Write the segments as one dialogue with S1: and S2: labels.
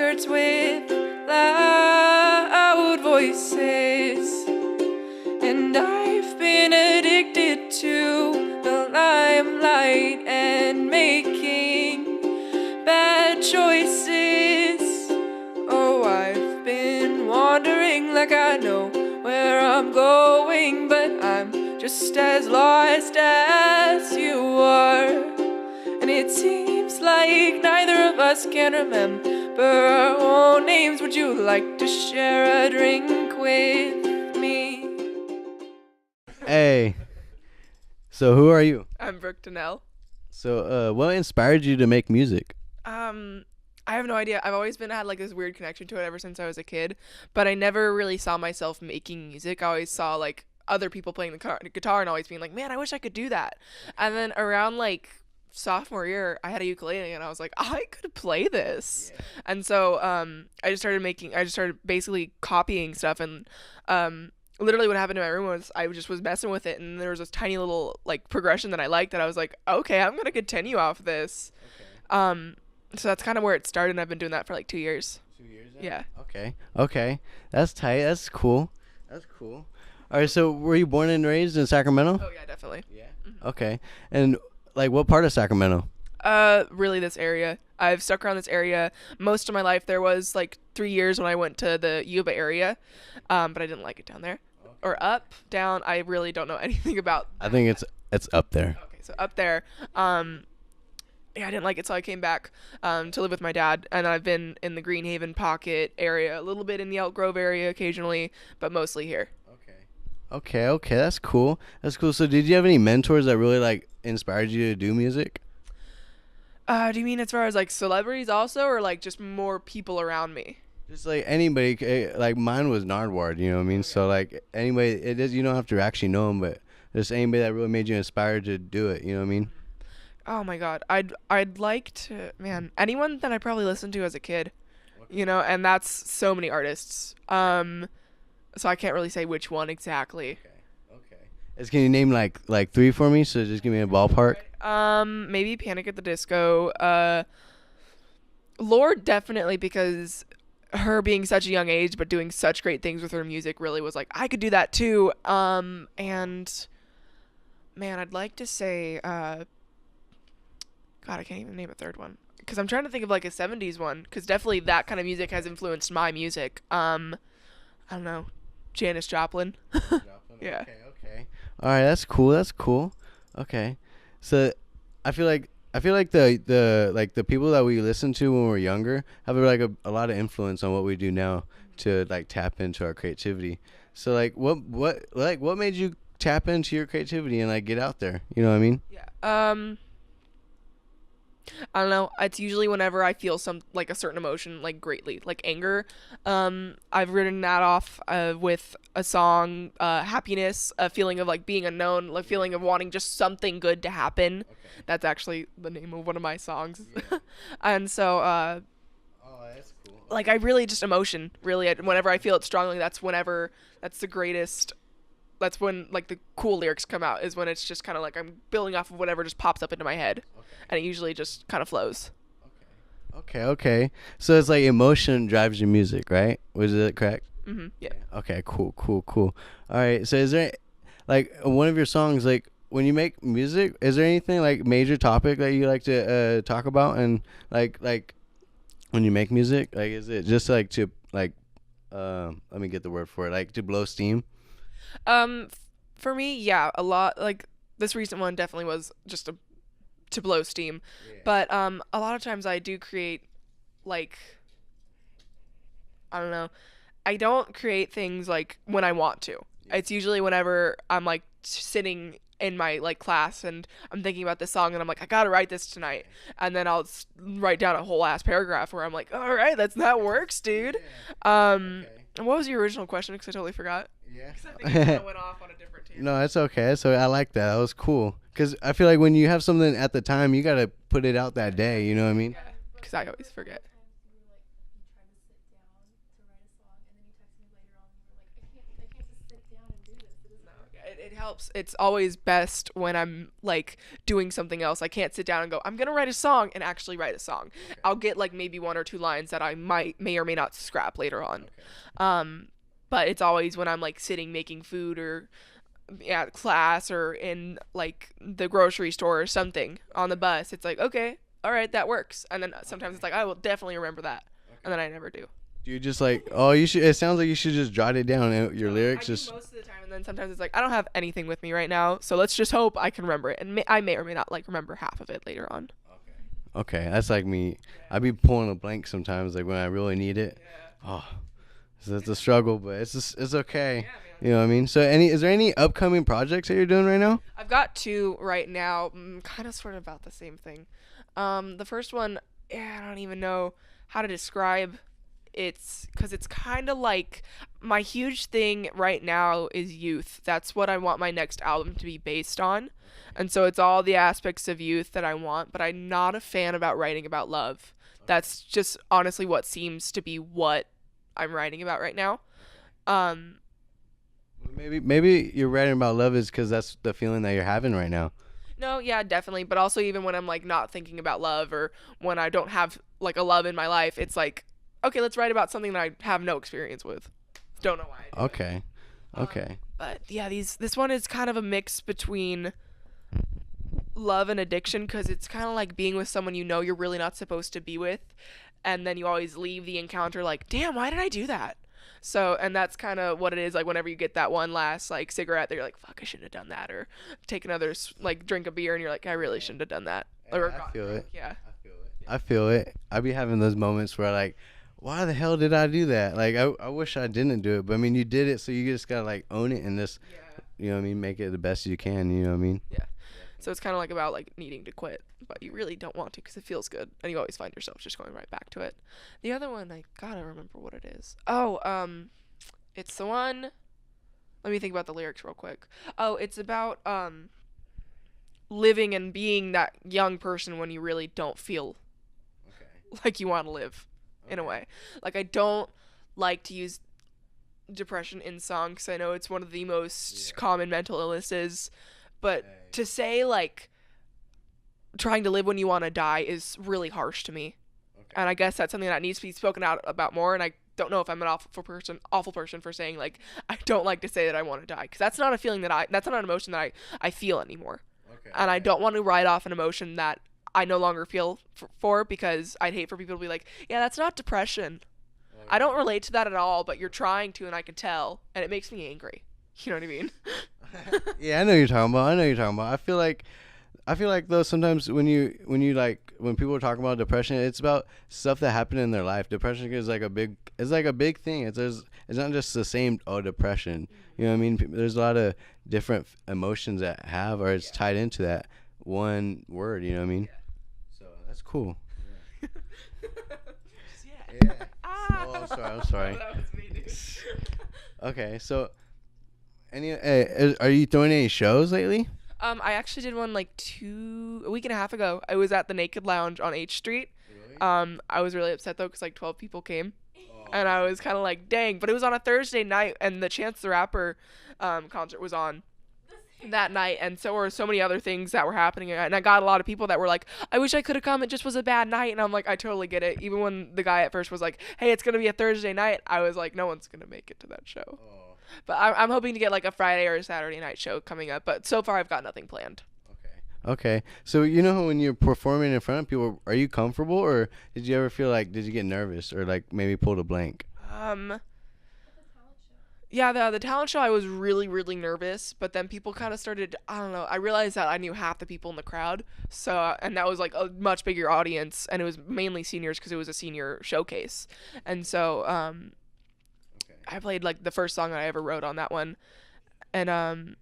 S1: words with loud voices, and I've been addicted to the limelight and making bad choices. Oh, I've been wandering like I know where I'm going, but I'm just as lost as you are. And it seems like neither of us can remember our own names. Would you like to share a drink with me?
S2: Hey, so who are you?
S1: I'm BrookeDonnelle.
S2: So, what inspired you to make music?
S1: I have no idea. I've always had like this weird connection to it ever since I was a kid, but I never really saw myself making music. I always saw like other people playing the guitar and always being like, man, I wish I could do that. And then around like sophomore year, I had a ukulele and I was like, I could play this. Yeah. And so I just started basically copying stuff, and literally what happened in my room was I just was messing with it, and there was this tiny little like progression that I liked that I was like, okay, I'm gonna continue off this. Okay. So that's kind of where it started, and I've been doing that for like 2 years.
S2: 2 years now?
S1: Yeah.
S2: Okay. That's tight. That's cool. All right, so were you born and raised in Sacramento?
S1: Oh, yeah, definitely.
S2: Yeah. Mm-hmm. Okay. And, like, what part of Sacramento?
S1: Really this area. I've stuck around this area most of my life. There was, like, 3 years when I went to the Yuba area, but I didn't like it down there. Okay. Or up, down, I really don't know anything about that.
S2: I think it's up there.
S1: Okay, so up there. Yeah, I didn't like it, so I came back to live with my dad, and I've been in the Greenhaven Pocket area, a little bit in the Elk Grove area occasionally, but mostly here.
S2: Okay, that's cool. So did you have any mentors that really, like, inspired you to do music?
S1: Do you mean as far as, like, celebrities also, or, like, just more people around me?
S2: Just, like, anybody. Like, mine was Nardward, you know what I mean? Okay. So, like, anybody, you don't have to actually know them, but just anybody that really made you inspired to do it, you know what I mean?
S1: Oh my God, I'd like to, man, anyone that I probably listened to as a kid, you know, and that's so many artists. So I can't really say which one exactly.
S2: Okay. Can you name like 3 for me? So just give me a ballpark.
S1: Maybe Panic at the Disco. Lorde definitely, because her being such a young age but doing such great things with her music really was like, I could do that too. And man, I'd like to say God, I can't even name a third one, because I'm trying to think of like a 70s one, because definitely that kind of music has influenced my music. I don't know, Janis Joplin. Yeah.
S2: Okay. All right, that's cool. Okay. So I feel like the people that we listen to when we're younger have like a lot of influence on what we do now to like tap into our creativity. So like what made you tap into your creativity and like get out there? You know what I mean?
S1: Yeah. I don't know. It's usually whenever I feel a certain emotion, like greatly, like anger. I've written that off with a song, happiness, a feeling of like being unknown, like feeling of wanting just something good to happen. Okay. That's actually the name of one of my songs. Yeah. And so,
S2: oh, that's cool.
S1: Like I really just emotion, really. Whenever I feel it strongly, that's the greatest. That's when like the cool lyrics come out, is when it's just kind of like I'm building off of whatever just pops up into my head. Okay. And it usually just kind of flows.
S2: Okay. So it's like emotion drives your music, right? Was it correct?
S1: Mm-hmm. Yeah.
S2: Okay, cool. All right. So is there like one of your songs, like when you make music, is there anything like major topic that you like to talk about, and like when you make music, like is it just like to like let me get the word for it, like to blow steam?
S1: For me, yeah, a lot. Like this recent one definitely was just to blow steam. Yeah. But a lot of times I do create, like, I don't know, I don't create things like when I want to. Yeah. It's usually whenever I'm like sitting in my like class and I'm thinking about this song and I'm like, I gotta write this tonight, and then I'll write down a whole ass paragraph where I'm like, all right, that works, dude. Yeah. Okay. And what was your original question? Because I totally forgot.
S2: Yeah.
S1: I think it kind of went off on a different tangent.
S2: No, it's okay. So I like that. That was cool. Because I feel like when you have something at the time, you got to put it out that day. You know what I mean?
S1: Yeah. Because I always forget. helps. It's always best when I'm like doing something else. I can't sit down and go, I'm gonna write a song and actually write a song.
S2: Okay.
S1: I'll get like maybe one or two lines that I may or may not scrap later on.
S2: Okay.
S1: Um, but it's always when I'm like sitting making food or at class or in like the grocery store or something on the bus. It's like, okay, all right, that works. And then sometimes it's like, I will definitely remember that, and then I never do.
S2: Do you just like, oh, you should, it sounds like you should just jot it down, your lyrics
S1: I do
S2: just.
S1: most of the time, and then sometimes it's like I don't have anything with me right now, so let's just hope I can remember it, and I may or may not like remember half of it later on.
S2: Okay, that's like me. I be pulling a blank sometimes, like when I really need it. Oh, so it's a struggle, but it's okay. You know what I mean? So is there any upcoming projects that you're doing right now?
S1: I've got two right now, kind of sort of about the same thing. The first one, I don't even know how to describe. It's because it's kind of like my huge thing right now is youth. That's what I want my next album to be based on. And so it's all the aspects of youth that I want, but I'm not a fan about writing about love. That's just honestly what seems to be what I'm writing about right now. Um,
S2: Maybe you're writing about love is because that's the feeling that you're having right now.
S1: no, yeah, definitely. But also, even when I'm like not thinking about love or when I don't have like a love in my life, it's like, okay, let's write about something that I have no experience with. Don't know why. I do it.
S2: Okay. Okay.
S1: But yeah, this one is kind of a mix between love and addiction because it's kind of like being with someone you know you're really not supposed to be with, and then you always leave the encounter like, damn, why did I do that? So, and that's kind of what it is like whenever you get that one last like cigarette that you're like, fuck, I shouldn't have done that, or take another like drink of beer and you're like, I really shouldn't have done that. Or
S2: I feel it.
S1: yeah.
S2: I feel it. I be having those moments where like, why the hell did I do that? Like I wish I didn't do it, but I mean you did it, so you just gotta like own it and just, you know what I mean, make it the best you can. You know what I mean?
S1: Yeah. So it's kind of like about like needing to quit, but you really don't want to because it feels good, and you always find yourself just going right back to it. The other one, I gotta remember what it is. Oh, it's the one. Let me think about the lyrics real quick. Oh, it's about living and being that young person when you really don't feel like you want to live, in a way. Like I don't like to use depression in song because I know it's one of the most common mental illnesses, but to say like trying to live when you want to die is really harsh to me. And I guess that's something that needs to be spoken out about more, and I don't know if I'm an awful person for saying like I don't like to say that I want to die, because that's not a feeling that's not an emotion that I feel anymore. And I don't want to write off an emotion that I no longer feel for, because I'd hate for people to be like, yeah, that's not depression. I don't relate to that at all, but you're trying to, and I can tell, and it makes me angry. You know what I mean?
S2: Yeah, I know what you're talking about. I feel like though sometimes when when people are talking about depression, it's about stuff that happened in their life. Depression is like a big thing. It's not just the same depression. You know what I mean? There's a lot of different emotions that have, or it's tied into that one word. You know what I mean? So that's cool. Yeah. Oh, I'm sorry.
S1: That was me, dude.
S2: Okay, so are you throwing any shows lately?
S1: I actually did one like a week and a half ago. I was at the Naked Lounge on H Street.
S2: Really?
S1: I was really upset though because like 12 people came, and I was kind of like, dang. But it was on a Thursday night, and the Chance the Rapper concert was on that night, and so were so many other things that were happening. And I got a lot of people that were like, I wish I could have come. It just was a bad night. And I'm like, I totally get it. Even when the guy at first was like, hey, it's gonna be a Thursday night, I was like, no one's gonna make it to that show. But I'm hoping to get like a Friday or a Saturday night show coming up. But so far, I've got nothing planned.
S2: Okay. So you know when you're performing in front of people, are you comfortable, or did you ever feel like, did you get nervous, or like maybe pulled a blank?
S1: Yeah, the talent show, I was really, really nervous. But then people kind of started, I don't know, I realized that I knew half the people in the crowd. So, and that was like a much bigger audience. And it was mainly seniors because it was a senior showcase. And so, I played like the first song that I ever wrote on that one. And,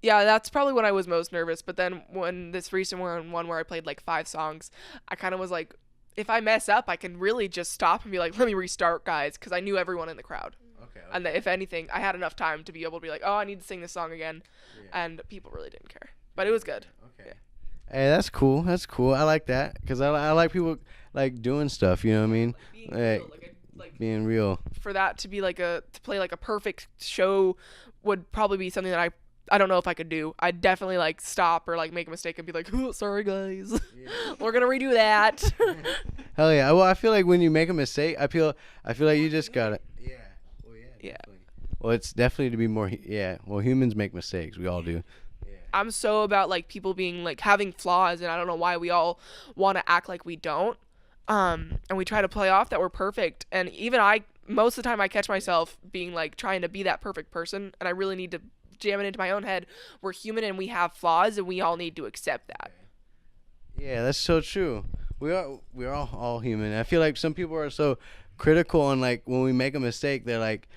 S1: yeah, that's probably when I was most nervous. But then when this recent one where I played like 5 songs, I kind of was like, if I mess up, I can really just stop and be like, let me restart, guys, because I knew everyone in the crowd. And if anything, I had enough time to be able to be like, oh, I need to sing this song again. And people really didn't care. But it was good.
S2: Okay. Hey, that's cool. I like that, because I like people like doing stuff. You know what I mean?
S1: like
S2: Being real.
S1: for that to be like to play like a perfect show would probably be something that I don't know if I could do. I'd definitely like stop or like make a mistake and be like, oh, sorry guys, we're gonna redo that.
S2: Hell yeah. Well, I feel like when you make a mistake, I feel like you just gotta. Yeah. Well, yeah.
S1: Yeah.
S2: Definitely. Well, it's definitely to be more. Yeah. Well, humans make mistakes. We all do. Yeah.
S1: I'm so about like people being like having flaws, and I don't know why we all want to act like we don't. And we try to play off that we're perfect. And even most of the time, I catch myself being like trying to be that perfect person, and I really need to jam it into my own head. We're human and we have flaws, and we all need to accept that.
S2: Yeah, that's so true. We're all human. I feel like some people are so critical, and like when we make a mistake, they're like,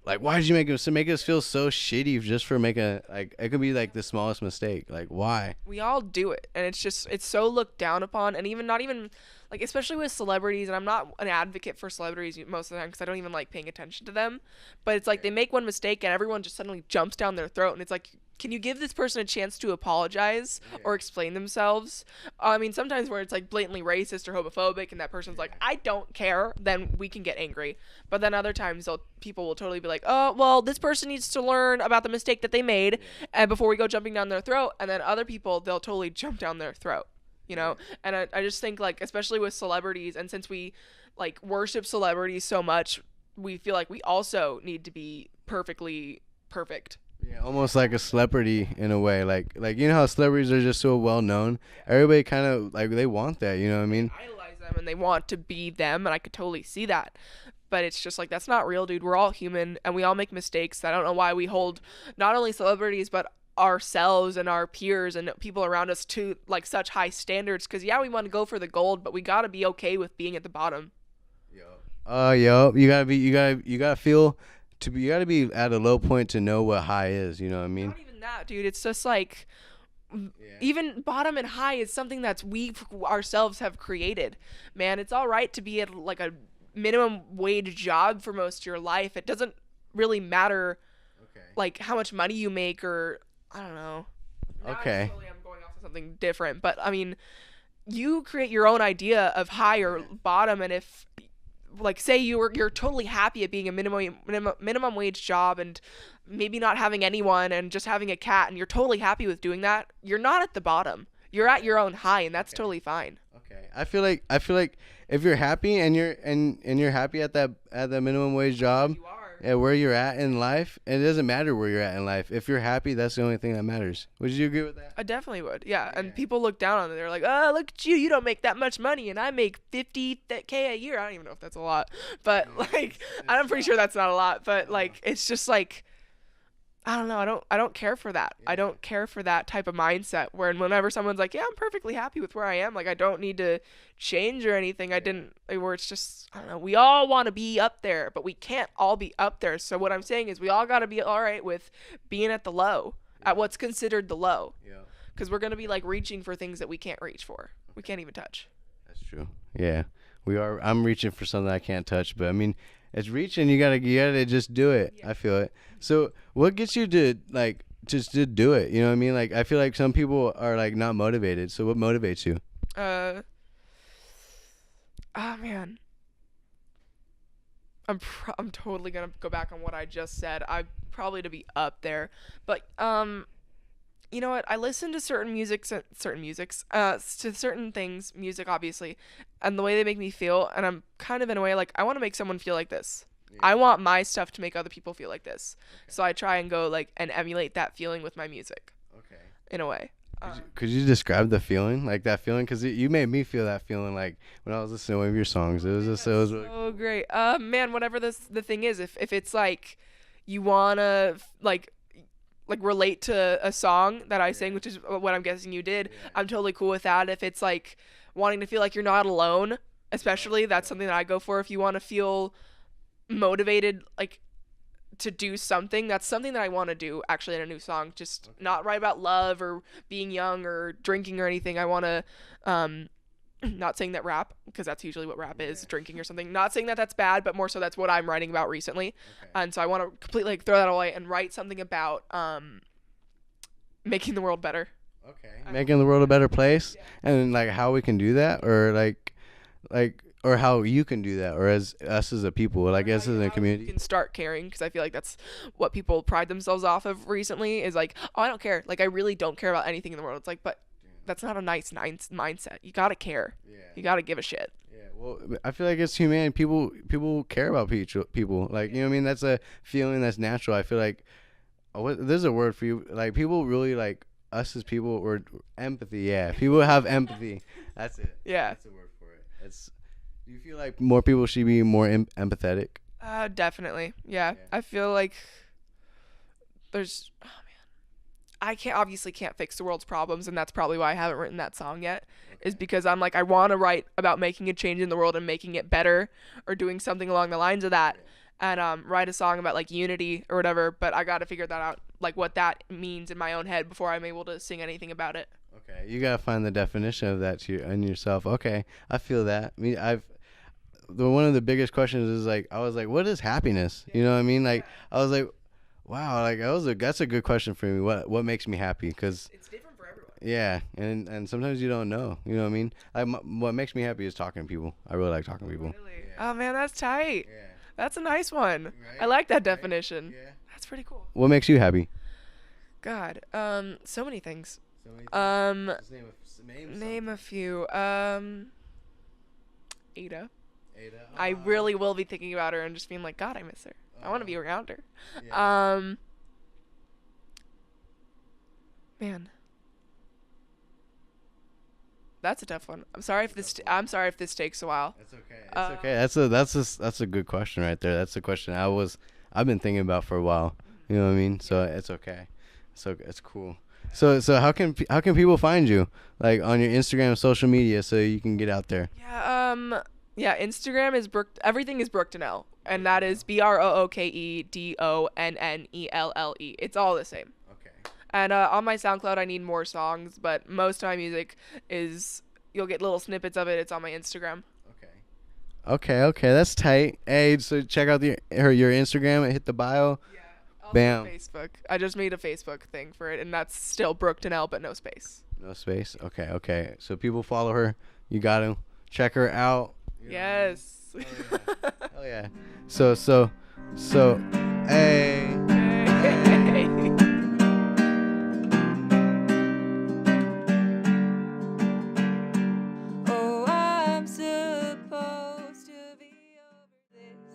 S2: why did you make us feel so shitty just for making like it could be like the smallest mistake. Like why?
S1: We all do it, and it's so looked down upon, and even not even like, especially with celebrities. And I'm not an advocate for celebrities most of the time because I don't even like paying attention to them, but it's like they make one mistake and everyone just suddenly jumps down their throat, and it's like, can you give this person a chance to apologize or explain themselves? I mean, sometimes where it's like blatantly racist or homophobic and that person's like, I don't care, then we can get angry. But then other times people will totally be like, oh, well, this person needs to learn about the mistake that they made and before we go jumping down their throat. And then other people, they'll totally jump down their throat, you know? And I just think like, especially with celebrities, and since we like worship celebrities so much, we feel like we also need to be perfectly perfect.
S2: Yeah, almost like a celebrity in a way. Like you know how celebrities are just so well known. Everybody kind of like they want that. You know what I mean?
S1: Idolize them and they want to be them, and I could totally see that. But it's just like, that's not real, dude. We're all human and we all make mistakes. I don't know why we hold not only celebrities but ourselves and our peers and people around us to like such high standards, because yeah, we want to go for the gold, but we got to be okay with being at the bottom.
S2: Yo, you gotta feel you gotta be at a low point to know what high is. You know what I mean?
S1: Not even that, dude. It's just like, even bottom and high is something that we ourselves have created. Man, it's all right to be at like a minimum wage job for most of your life. It doesn't really matter like how much money you make, or I don't know.
S2: Okay.
S1: I'm going off of something different, but I mean, you create your own idea of high or bottom, and if like say you're totally happy at being a minimum wage job and maybe not having anyone and just having a cat, and you're totally happy with doing that, you're not at the bottom. You're at your own high, and that's totally fine.
S2: Okay. I feel like if you're happy and you're happy at that minimum wage job,
S1: You are.
S2: at where you're at in life, it doesn't matter where you're at in life. If you're happy, that's the only thing that matters. Would you agree with that?
S1: I definitely would. Yeah. And people look down on it. They're like, oh, look at you. You don't make that much money. And I make 50K a year. I don't even know if that's a lot. But, like, I'm pretty sure that's not a lot. But, like, it's just like, I don't know. I don't care for that. I don't care for that type of mindset where whenever someone's like, yeah, I'm perfectly happy with where I am, like, I don't need to change or anything. Where it's just, I don't know. We all want to be up there, but we can't all be up there. So what I'm saying is we all got to be all right with being at the low, at what's considered the low.
S2: Yeah.
S1: Because we're going to be like reaching for things that we can't reach for. We can't even touch.
S2: That's true. Yeah. We are. I'm reaching for something I can't touch, but I mean, it's reaching. You gotta just do it. I feel it. So what gets you to like just to do it? You know what I mean? Like I feel like some people are like not motivated. So what motivates you?
S1: Oh man. I'm totally gonna go back on what I just said. I probably to be up there, but you know what? I listen to to certain things, music obviously, and the way they make me feel, and I'm kind of in a way like I want to make someone feel like this. Yeah. I want my stuff to make other people feel like this. Okay. So I try and go like and emulate that feeling with my music. Okay. In a way.
S2: Could you describe the feeling, like that feeling? Because you made me feel that feeling, like when I was listening to one of your songs. It was really
S1: so great. Man, whatever the thing is, if it's like you wanna like relate to a song that I sing, which is what I'm guessing you did, I'm totally cool with that. If it's like wanting to feel like you're not alone, especially, that's something that I go for. If you want to feel motivated, like to do something, that's something that I want to do actually in a new song. Just not write about love or being young or drinking or anything. I want to not saying that rap, because that's usually what rap is, drinking or something. Not saying that that's bad, but more so that's what I'm writing about recently. Okay. And so I want to completely throw that away and write something about making the world better.
S2: Okay. Making the world a better place, and like how we can do that, or like or how you can do that, or as us as a people, like
S1: Or
S2: us as a
S1: how you
S2: community.
S1: can start caring, because I feel like that's what people pride themselves off of recently is like, oh, I don't care, like I really don't care about anything in the world. It's like, but that's not a nice mindset. You gotta care.
S2: Yeah.
S1: You gotta give a shit.
S2: Yeah, well, I feel like it's human. People care about people. Like, you know what I mean? That's a feeling that's natural. I feel like there's a word for you. Like, people really like us as people, or empathy. Yeah, people have empathy. That's it.
S1: Yeah.
S2: That's the word for it. It's. Do you feel like more people should be more empathetic?
S1: Definitely. Yeah.
S2: Yeah.
S1: I feel like there's. Oh man, I can't fix the world's problems, and that's probably why I haven't written that song yet. Is because I'm like, I want to write about making a change in the world and making it better, or doing something along the lines of that, and write a song about like unity or whatever. But I got to figure that out, like what that means in my own head before I'm able to sing anything about it.
S2: Okay, you gotta find the definition of that in yourself. Okay, I feel that. I mean, one of the biggest questions is like, I was like, what is happiness? You know what I mean? Like, I was like, wow, like that's a good question for me. What makes me happy? Because
S1: It's different for everyone.
S2: yeah, and sometimes you don't know. You know what I mean? Like, what makes me happy is talking to people. I really like talking to people.
S1: Really? Oh man, that's tight.
S2: Yeah.
S1: That's a nice one.
S2: Right?
S1: I like that definition.
S2: Yeah.
S1: That's pretty cool.
S2: What makes you happy?
S1: God, so many things.
S2: So many
S1: Just
S2: name
S1: name a few. Ada.
S2: Ada.
S1: I really will be thinking about her and just being like, God, I miss her. I want to be around her.
S2: Yeah.
S1: Man, that's a tough one. I'm sorry if this takes a while.
S2: That's okay. It's okay. That's a good question right there. That's a question I've been thinking about for a while. You know what I mean? So it's okay. So it's cool. So how can people find you, like on your Instagram, social media, so you can get out there?
S1: Yeah, Instagram is everything is BrookeDonnelle, and that is BrookeDonnelle. It's all the same.
S2: Okay.
S1: And on my SoundCloud, I need more songs, but most of my music you'll get little snippets of it. It's on my Instagram.
S2: Okay, that's tight. Hey, so check out your Instagram and hit the bio.
S1: Yeah. Also
S2: Bam.
S1: Facebook. I just made a Facebook thing for it, and that's still BrookeDonnelle, but no space.
S2: No space. Okay. So people follow her. You got to check her out. You know what I mean?
S1: Yes.
S2: Hell yeah. Hell yeah. So, hey.